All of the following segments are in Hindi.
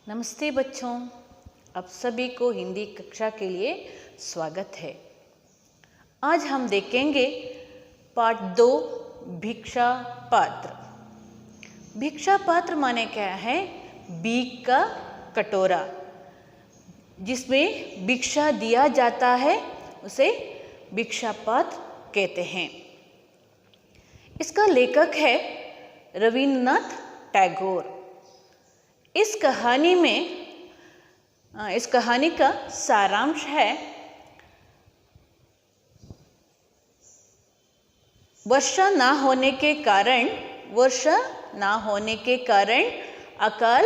नमस्ते बच्चों, आप सभी को हिंदी कक्षा के लिए स्वागत है। आज हम देखेंगे पार्ट 2 भिक्षा पात्र। भिक्षा पात्र माने क्या है? भीख का कटोरा जिसमें भिक्षा दिया जाता है उसे भिक्षा पात्र कहते हैं। इसका लेखक है रविन्द्रनाथ टैगोर। इस कहानी का सारांश है, वर्षा ना होने के कारण अकाल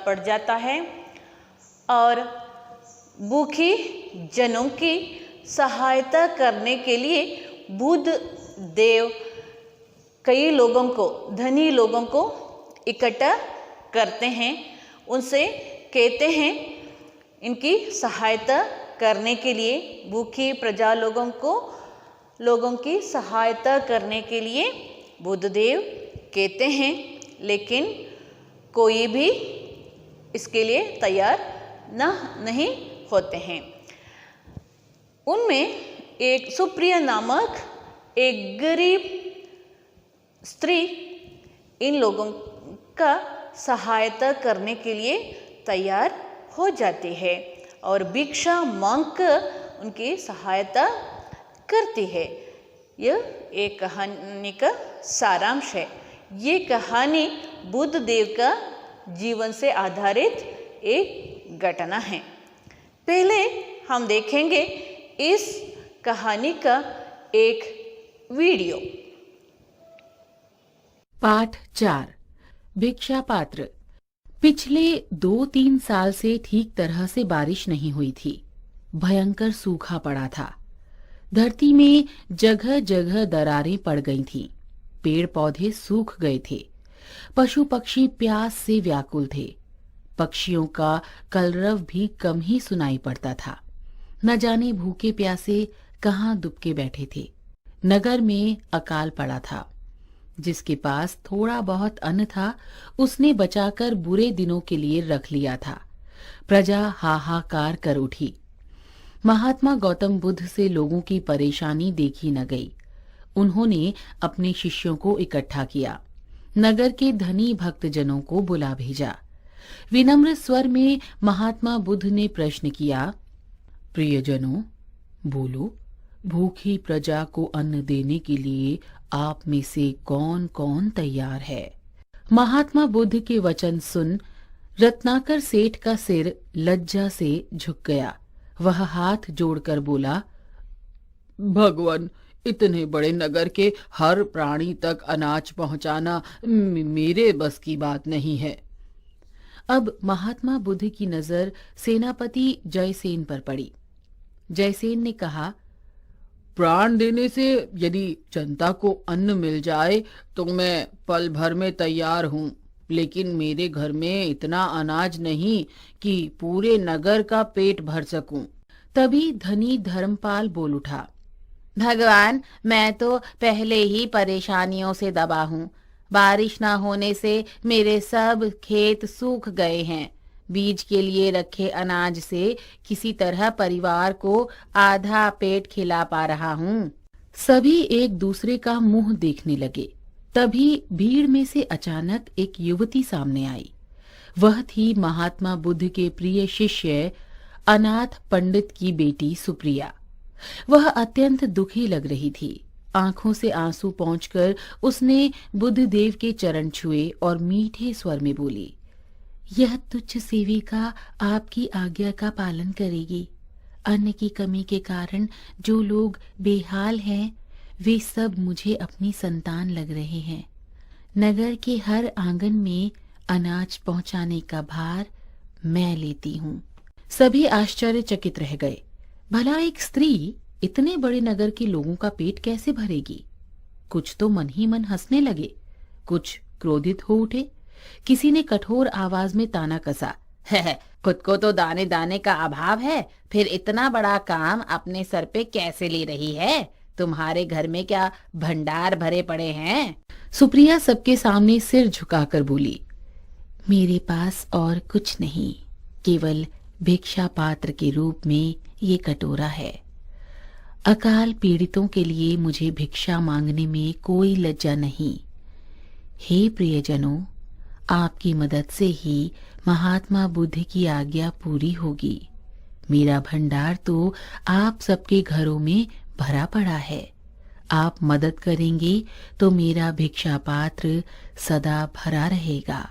पड़ जाता है और भूखी जनों की सहायता करने के लिए बुद्ध देव कई धनी लोगों को इकट्ठा करते हैं। उनसे कहते हैं इनकी सहायता करने के लिए, भूखी प्रजा लोगों की सहायता करने के लिए बुद्धदेव कहते हैं, लेकिन कोई भी इसके लिए तैयार नहीं होते हैं। उनमें एक सुप्रिया नामक एक गरीब स्त्री इन लोगों का सहायता करने के लिए तैयार हो जाती है और भिक्षा मांगकर उनकी सहायता करती है। यह एक कहानी का सारांश है। ये कहानी बुद्ध देव का जीवन से आधारित एक घटना है। पहले हम देखेंगे इस कहानी का एक वीडियो। पाठ 4 भिक्षा पात्र। पिछले 2-3 साल से ठीक तरह से बारिश नहीं हुई थी। भयंकर सूखा पड़ा था। धरती में जगह जगह दरारें पड़ गई थीं। पेड़ पौधे सूख गए थे। पशु पक्षी प्यास से व्याकुल थे। पक्षियों का कलरव भी कम ही सुनाई पड़ता था। न जाने भूखे प्यासे कहाँ दुबके बैठे थे। नगर में अकाल पड़ा था। जिसके पास थोड़ा बहुत अन्न था उसने बचाकर बुरे दिनों के लिए रख लिया था। प्रजा हाहाकार कर उठी। महात्मा गौतम बुद्ध से लोगों की परेशानी देखी न गई। उन्होंने अपने शिष्यों को इकट्ठा किया। नगर के धनी भक्तजनों को बुला भेजा। विनम्र स्वर में महात्मा बुद्ध ने प्रश्न किया, प्रियजनों, बोलो, भूखी प्रजा को अन्न देने के लिए आप में से कौन कौन तैयार है? महात्मा बुद्ध के वचन सुन रत्नाकर सेठ का सिर लज्जा से झुक गया। वह हाथ जोड़कर बोला, भगवान, इतने बड़े नगर के हर प्राणी तक अनाज पहुंचाना मेरे बस की बात नहीं है। अब महात्मा बुद्ध की नजर सेनापति जयसेन पर पड़ी। जयसेन ने कहा, प्राण देने से यदि जनता को अन्न मिल जाए तो मैं पल भर में तैयार हूँ, लेकिन मेरे घर में इतना अनाज नहीं कि पूरे नगर का पेट भर सकूं। तभी धनी धर्मपाल बोल उठा, भगवान, मैं तो पहले ही परेशानियों से दबा हूँ। बारिश ना होने से मेरे सब खेत सूख गए हैं। बीज के लिए रखे अनाज से किसी तरह परिवार को आधा पेट खिला पा रहा हूँ। सभी एक दूसरे का मुंह देखने लगे। तभी भीड़ में से अचानक एक युवती सामने आई। वह थी महात्मा बुद्ध के प्रिय शिष्य अनाथ पंडित की बेटी सुप्रिया। वह अत्यंत दुखी लग रही थी। आंखों से आंसू पोंछकर उसने बुद्ध देव के चरण छुए और मीठे स्वर में बोली, यह तुच्छ सेविका आपकी आज्ञा का पालन करेगी। अन्न की कमी के कारण जो लोग बेहाल हैं, वे सब मुझे अपनी संतान लग रहे हैं। नगर के हर आंगन में अनाज पहुंचाने का भार मैं लेती हूँ। सभी आश्चर्यचकित रह गए। भला एक स्त्री इतने बड़े नगर के लोगों का पेट कैसे भरेगी? कुछ तो मन ही मन हंसने लगे, कुछ क्रोधित हो उठे। किसी ने कठोर आवाज में ताना कसा, खुद को तो दाने दाने का अभाव है, फिर इतना बड़ा काम अपने सर पे कैसे ले रही है? तुम्हारे घर में क्या भंडार भरे पड़े हैं? सुप्रिया सबके सामने सिर झुकाकर बोली, मेरे पास और कुछ नहीं, केवल भिक्षा पात्र के रूप में ये कटोरा है। अकाल पीड़ितों के लिए मुझे भिक्षा मांगने में कोई लज्जा नहीं। हे प्रियजनों, आपकी मदद से ही महात्मा बुद्ध की आज्ञा पूरी होगी। मेरा भंडार तो आप सबके घरों में भरा पड़ा है। आप मदद करेंगे तो मेरा भिक्षा पात्र सदा भरा रहेगा।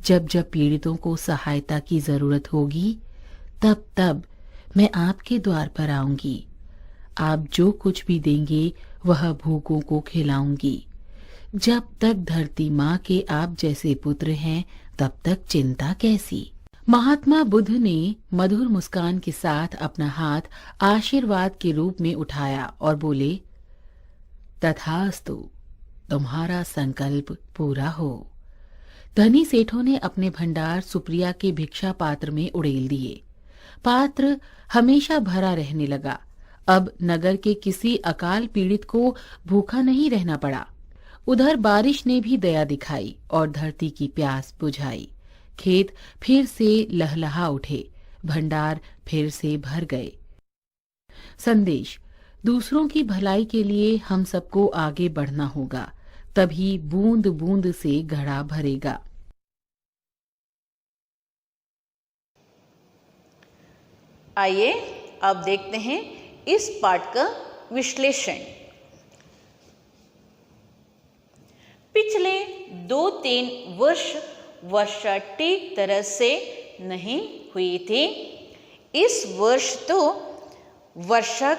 जब जब पीड़ितों को सहायता की जरूरत होगी, तब तब मैं आपके द्वार पर आऊंगी। आप जो कुछ भी देंगे वह भूखों को खिलाऊंगी। जब तक धरती माँ के आप जैसे पुत्र हैं, तब तक चिंता कैसी। महात्मा बुद्ध ने मधुर मुस्कान के साथ अपना हाथ आशीर्वाद के रूप में उठाया और बोले, तथास्तु, तुम्हारा संकल्प पूरा हो। धनी सेठों ने अपने भंडार सुप्रिया के भिक्षा पात्र में उड़ेल दिए। पात्र हमेशा भरा रहने लगा। अब नगर के किसी अकाल पीड़ित को भूखा नहीं रहना पड़ा। उधर बारिश ने भी दया दिखाई और धरती की प्यास बुझाई। खेत फिर से लहलहा उठे, भंडार फिर से भर गए। संदेश: दूसरों की भलाई के लिए हम सबको आगे बढ़ना होगा, तभी बूंद बूंद से घड़ा भरेगा। आइए अब देखते हैं इस पाठ का विश्लेषण। पिछले 2-3 वर्ष वर्षा ठीक तरह से नहीं हुई थी। इस वर्ष तो वर्षा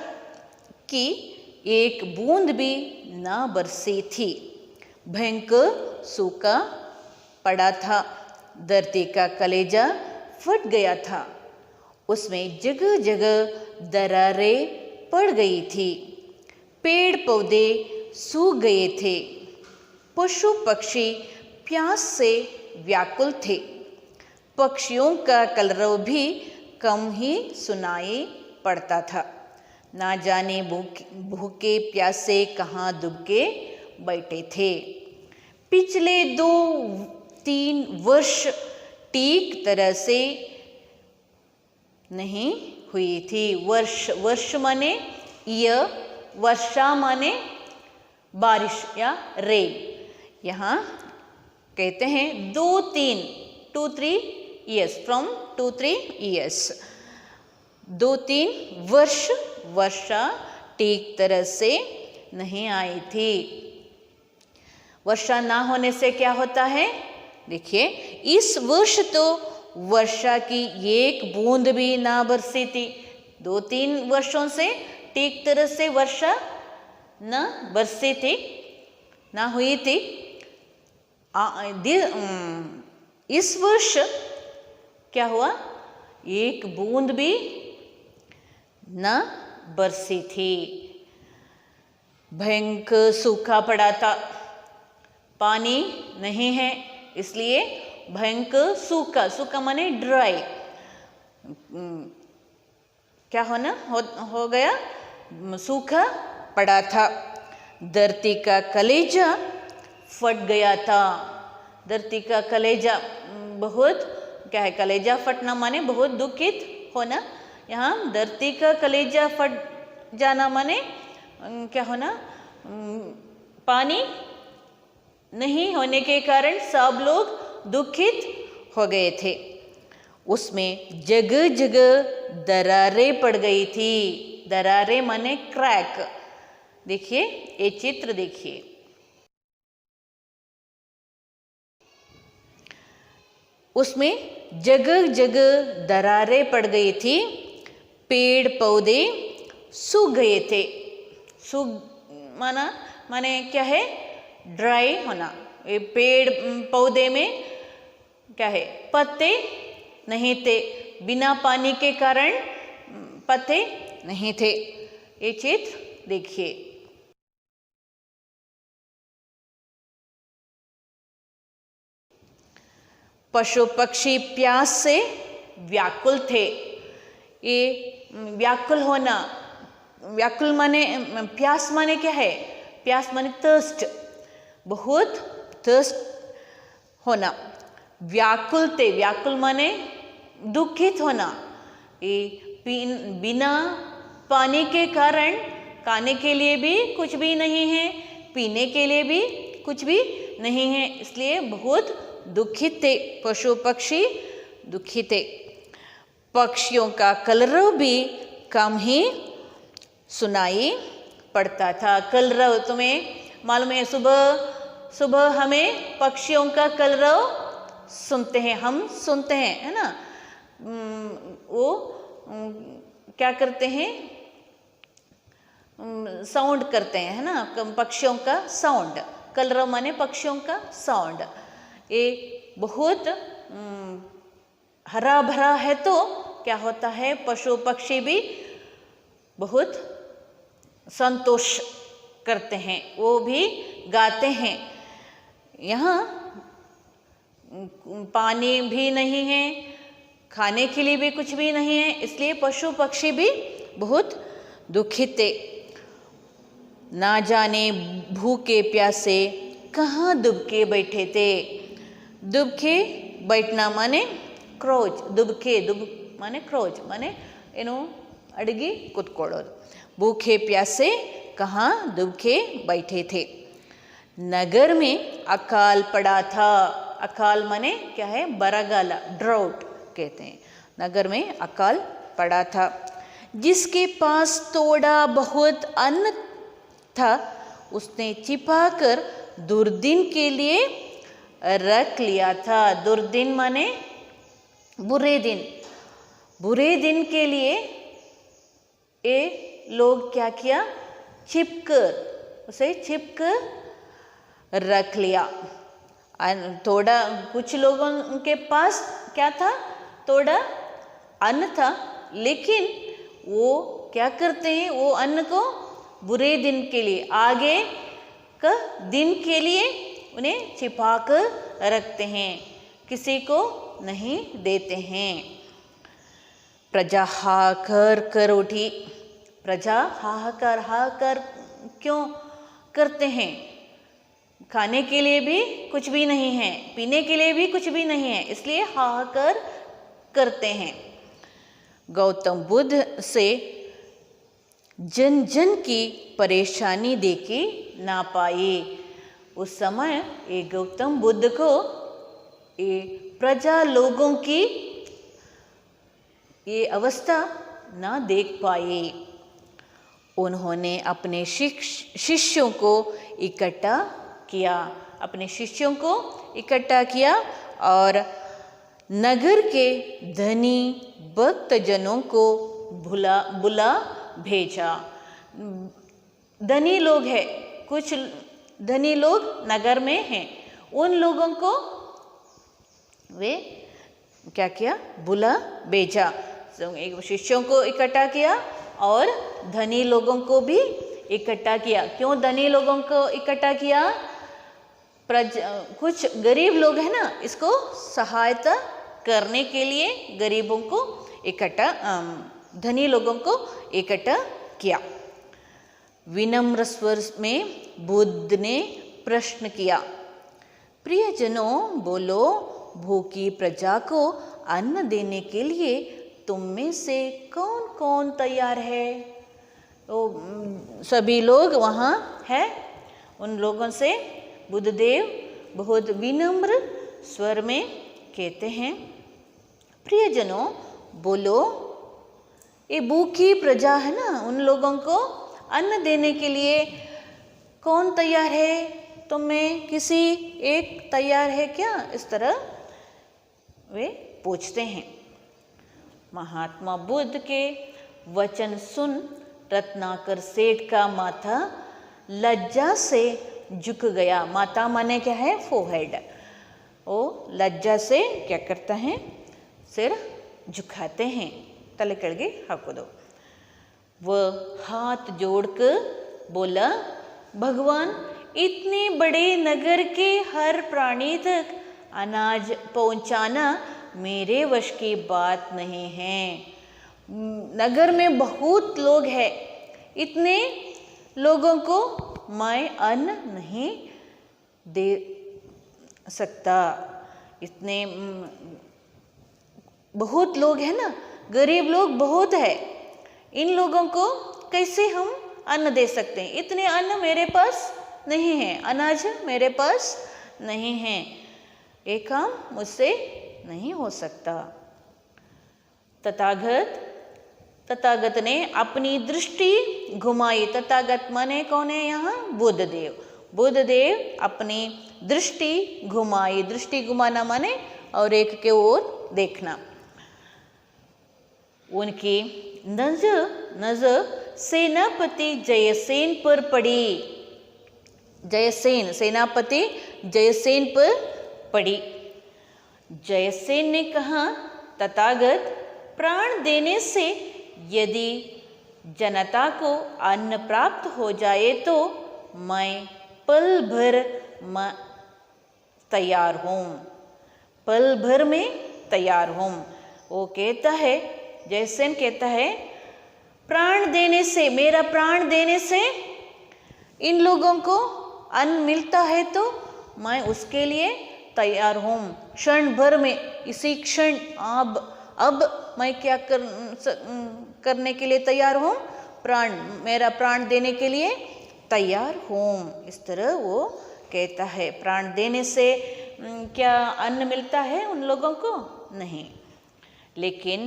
की एक बूंद भी न बरसी थी। भयंकर सूखा पड़ा था। धरती का कलेजा फट गया था। उसमें जगह जगह दरारें पड़ गई थी। पेड़ पौधे सूख गए थे। पशु पक्षी प्यास से व्याकुल थे। पक्षियों का कलरव भी कम ही सुनाई पड़ता था। ना जाने भूखे प्यासे कहाँ दुबके बैठे थे। पिछले 2-3 वर्ष ठीक तरह से नहीं हुई थी। वर्ष माने ईयर, वर्षा माने बारिश या रेन। यहाँ कहते हैं 2-3 ईयर्स, फ्रॉम 2-3 ईयर्स। 2-3 वर्ष वर्षा ठीक तरह से नहीं आई थी। वर्षा ना होने से क्या होता है? देखिए, इस वर्ष तो वर्षा की एक बूंद भी ना बरसी थी। 2-3 वर्षों से ठीक तरह से वर्षा न बरसी थी, ना हुई थी। इस वर्ष क्या हुआ? एक बूंद भी न बरसी थी। भयंकर सूखा पड़ा था। पानी नहीं है, इसलिए भयंकर सूखा माने ड्राई। क्या हो गया? सूखा पड़ा था। धरती का कलेजा फट गया था। धरती का कलेजा बहुत क्या है? कलेजा फटना माने बहुत दुखित होना। यहाँ धरती का कलेजा फट जाना माने क्या होना? पानी नहीं होने के कारण सब लोग दुखित हो गए थे। उसमें जगह जगह दरारें पड़ गई थी। दरारें माने क्रैक। देखिए, ये चित्र देखिए। उसमें जगह जगह दरारें पड़ गई थी। पेड़ पौधे सूख गए थे। सूख माने क्या है? ड्राई होना। ये पेड़ पौधे में क्या है? पत्ते नहीं थे। बिना पानी के कारण पत्ते नहीं थे। ये चित्र देखिए। पशु पक्षी प्यास से व्याकुल थे। ये व्याकुल होना, व्याकुल माने प्यास माने क्या है? प्यास माने थर्स्ट, बहुत थर्स्ट होना। व्याकुलते, व्याकुल माने दुखित होना, ये बिना पानी के कारण खाने के लिए भी कुछ भी नहीं है, पीने के लिए भी कुछ भी नहीं है, इसलिए बहुत दुखित थे पशु पक्षी, दुखित थे। पक्षियों का कलरव भी कम ही सुनाई पड़ता था। कलरव तुम्हें मालूम है, सुबह सुबह हमें पक्षियों का कलरव सुनते हैं, हम सुनते हैं, है ना। वो क्या करते हैं, साउंड करते हैं, है ना, पक्षियों का साउंड। कलरव माने पक्षियों का साउंड। ये बहुत हरा भरा है, तो क्या होता है, पशु पक्षी भी बहुत संतोष करते हैं, वो भी गाते हैं। यहाँ पानी भी नहीं है, खाने के लिए भी कुछ भी नहीं है, इसलिए पशु पक्षी भी बहुत दुखित थे। ना जाने भूखे प्यासे कहाँ दुबके बैठे थे। दुबके बैठना माने क्रोज, दुबके, दुब माने क्रोज माने ಏನು ಅಡಗಿ ಕೂತ್ಕೊಳ್ಳೋದು। भूखे प्यासे कहाँ दुबके बैठे थे। नगर में अकाल पड़ा था। अकाल माने क्या है, बरगाला, ड्राउट कहते हैं। नगर में अकाल पड़ा था। जिसके पास थोड़ा बहुत अन्न था उसने छिपाकर दुर्दिन के लिए रख लिया था। दुर्दिन माने बुरे दिन, बुरे दिन के लिए ये लोग क्या किया, छिपकर, उसे छिपकर रख लिया। थोड़ा कुछ लोगों के पास क्या था, थोड़ा अन्न था, लेकिन वो क्या करते हैं, वो अन्न को बुरे दिन के लिए, आगे का दिन के लिए उन्हें छिपा कर रखते हैं, किसी को नहीं देते हैं। प्रजा हाहाकार कर उठी। प्रजा हाहाकार, हाहाकार क्यों करते हैं, खाने के लिए भी कुछ भी नहीं है, पीने के लिए भी कुछ भी नहीं है, इसलिए हाहाकार करते हैं। गौतम बुद्ध से जन जन की परेशानी देखी ना पाए। उस समय ये गौतम बुद्ध को ये प्रजा लोगों की ये अवस्था ना देख पाए। उन्होंने अपने शिष्यों को इकट्ठा किया, अपने शिष्यों को इकट्ठा किया और नगर के धनी भक्तजनों को बुला भेजा। धनी लोग हैं, कुछ धनी लोग नगर में हैं, उन लोगों को वे क्या किया, बुला भेजा। शिष्यों को इकट्ठा किया और धनी लोगों को भी इकट्ठा किया। क्यों धनी लोगों को इकट्ठा किया, कुछ गरीब लोग हैं ना, इसको सहायता करने के लिए गरीबों को इकट्ठा, धनी लोगों को इकट्ठा किया। विनम्र स्वर में बुद्ध ने प्रश्न किया, प्रियजनों बोलो, भूखी प्रजा को अन्न देने के लिए तुम में से कौन कौन तैयार है। तो सभी लोग वहाँ है। उन लोगों से बुद्धदेव बहुत विनम्र स्वर में कहते हैं, प्रियजनों बोलो, ये भूखी प्रजा है ना, उन लोगों को अन्न देने के लिए कौन तैयार है, तुम में किसी एक तैयार है क्या, इस तरह वे पूछते हैं। महात्मा बुद्ध के वचन सुन रत्नाकर सेठ का माथा लज्जा से झुक गया। माथा माने क्या है, फोरहेड। वो लज्जा से क्या करता है, सिर झुकाते हैं, तले कड़गे हाकोदो। वह हाथ जोड़कर बोला, भगवान, इतने बड़े नगर के हर प्राणी तक अनाज पहुंचाना मेरे वश की बात नहीं है। नगर में बहुत लोग हैं, इतने लोगों को मैं अन्न नहीं दे सकता। इतने बहुत लोग हैं ना, गरीब लोग बहुत है, इन लोगों को कैसे हम अन्न दे सकते हैं? इतने अन्न मेरे पास नहीं है, अनाज मेरे पास नहीं है, ये काम मुझसे नहीं हो सकता। तथागत ने अपनी दृष्टि घुमाई। तथागत माने कौन है यहाँ? बुद्धदेव। बुद्धदेव अपनी दृष्टि घुमाई। दृष्टि घुमाना माने और एक के ओर देखना। उनकी नजर सेनापति जयसेन पर पड़ी। जयसेन, सेनापति जयसेन पर पड़ी। जयसेन ने कहा, तथागत, प्राण देने से यदि जनता को अन्न प्राप्त हो जाए तो मैं पल भर तैयार हूँ, पल भर में तैयार हूँ। वो कहता है, जयसेन कहता है, प्राण देने से, मेरा प्राण देने से इन लोगों को अन्न मिलता है तो मैं उसके लिए तैयार हूँ। क्षण भर में, इसी क्षण, अब मैं क्या करने के लिए तैयार हूँ? मेरा प्राण देने के लिए तैयार हूँ। इस तरह वो कहता है। प्राण देने से क्या अन्न मिलता है उन लोगों को? नहीं। लेकिन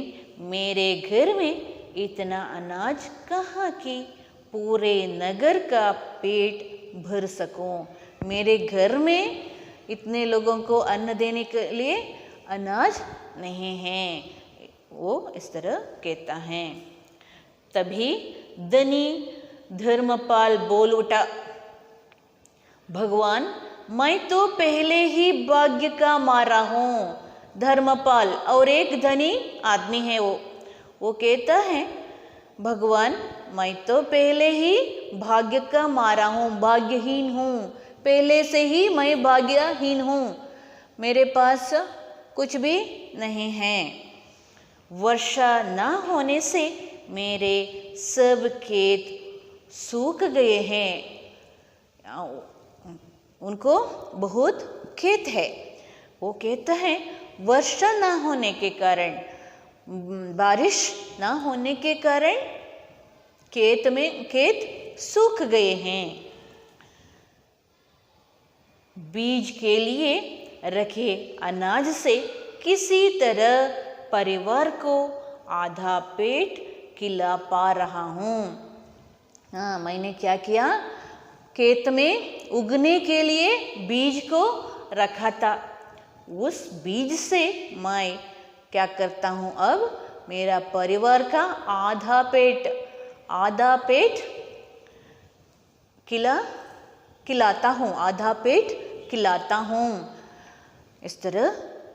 मेरे घर में इतना अनाज कहाँ कि पूरे नगर का पेट भर सकूं। मेरे घर में इतने लोगों को अन्न देने के लिए अनाज नहीं है। वो इस तरह कहता है। तभी धनी धर्मपाल बोल उठा, भगवान, मैं तो पहले ही भाग्य का मारा हूँ। धर्मपाल और एक धनी आदमी है वो कहता है, भगवान, मैं तो पहले ही भाग्य का मारा हूँ, भाग्यहीन हूँ, पहले से ही मैं भाग्यहीन हूँ, मेरे पास कुछ भी नहीं है। वर्षा ना होने से मेरे सब खेत सूख गए हैं। उनको बहुत खेत है। वो कहता है, वर्षा ना होने के कारण, बारिश ना होने के कारण खेत सूख गए हैं। बीज के लिए रखे अनाज से किसी तरह परिवार को आधा पेट खिला पा रहा हूँ। हाँ, मैंने क्या किया? खेत में उगने के लिए बीज को रखा था। उस बीज से मैं क्या करता हूँ? अब मेरा परिवार का आधा पेट खिलाता हूँ, आधा पेट खिलाता हूँ। इस तरह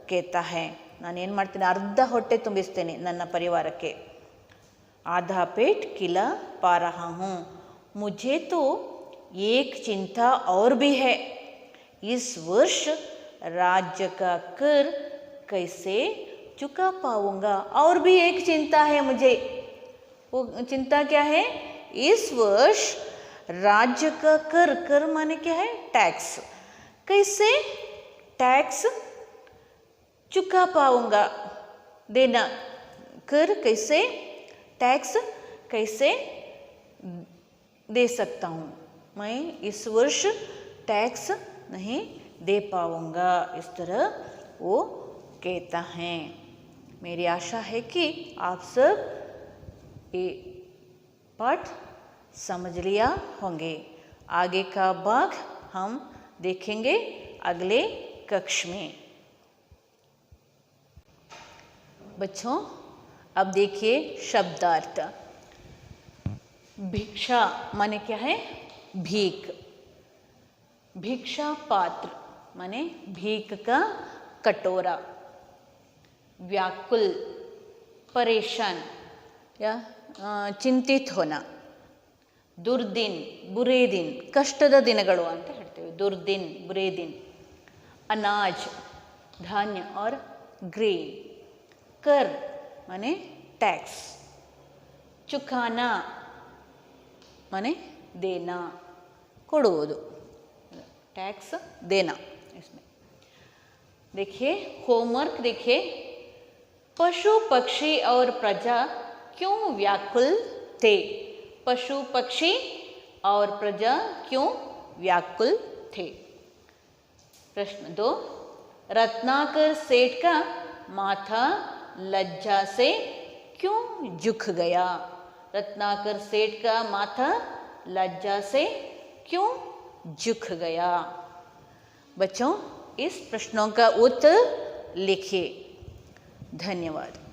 कहता है। ನಾನೇನು ಮಾಡ್ತೀನಿ? ಅರ್ಧ ಹೊಟ್ಟೆ ತುಂಬಿಸ್ತೇನೆ ನನ್ನ ಪರಿವಾರಕ್ಕೆ। आधा पेट खिला पा रहा हूँ। मुझे तो एक चिंता और भी है, इस वर्ष राज्य का कर कैसे चुका पाऊंगा। और भी एक चिंता है मुझे। वो चिंता क्या है? इस वर्ष राज्य का कर माने क्या है? टैक्स। कैसे टैक्स चुका पाऊंगा? देना कर कैसे, टैक्स कैसे दे सकता हूँ? मैं इस वर्ष टैक्स नहीं दे पाऊंगा। इस तरह वो कहता है। मेरी आशा है कि आप सब ये पाठ समझ लिया होंगे। आगे का भाग हम देखेंगे अगले कक्ष में। बच्चों, अब देखिए शब्दार्थ। भिक्षा माने क्या है? भीख। भिक्षा पात्र माने भीख का कटोरा। व्याकुल, परेशान या चिंतित होना। दुर्दिन, बुरे दिन, ಕಷ್ಟದ ದಿನಗಳು ಅಂತ ಹೇಳ್ತೇವೆ। दुर्दिन, बुरे दिन। अनाज, धान्य और ग्रेन। कर माने टैक्स। चुकाना माने देना, ಕೊಡುವುದು, टैक्स देना। इसमें देखिए होमवर्क देखिए, पशु पक्षी और प्रजा क्यों व्याकुल थे? पशु पक्षी और प्रजा क्यों व्याकुल थे? प्रश्न 2, रत्नाकर सेठ का माथा लज्जा से क्यों झुक गया? रत्नाकर सेठ का माथा लज्जा से क्यों झुक गया? बच्चों, इस प्रश्नों का उत्तर लिखिए। धन्यवाद।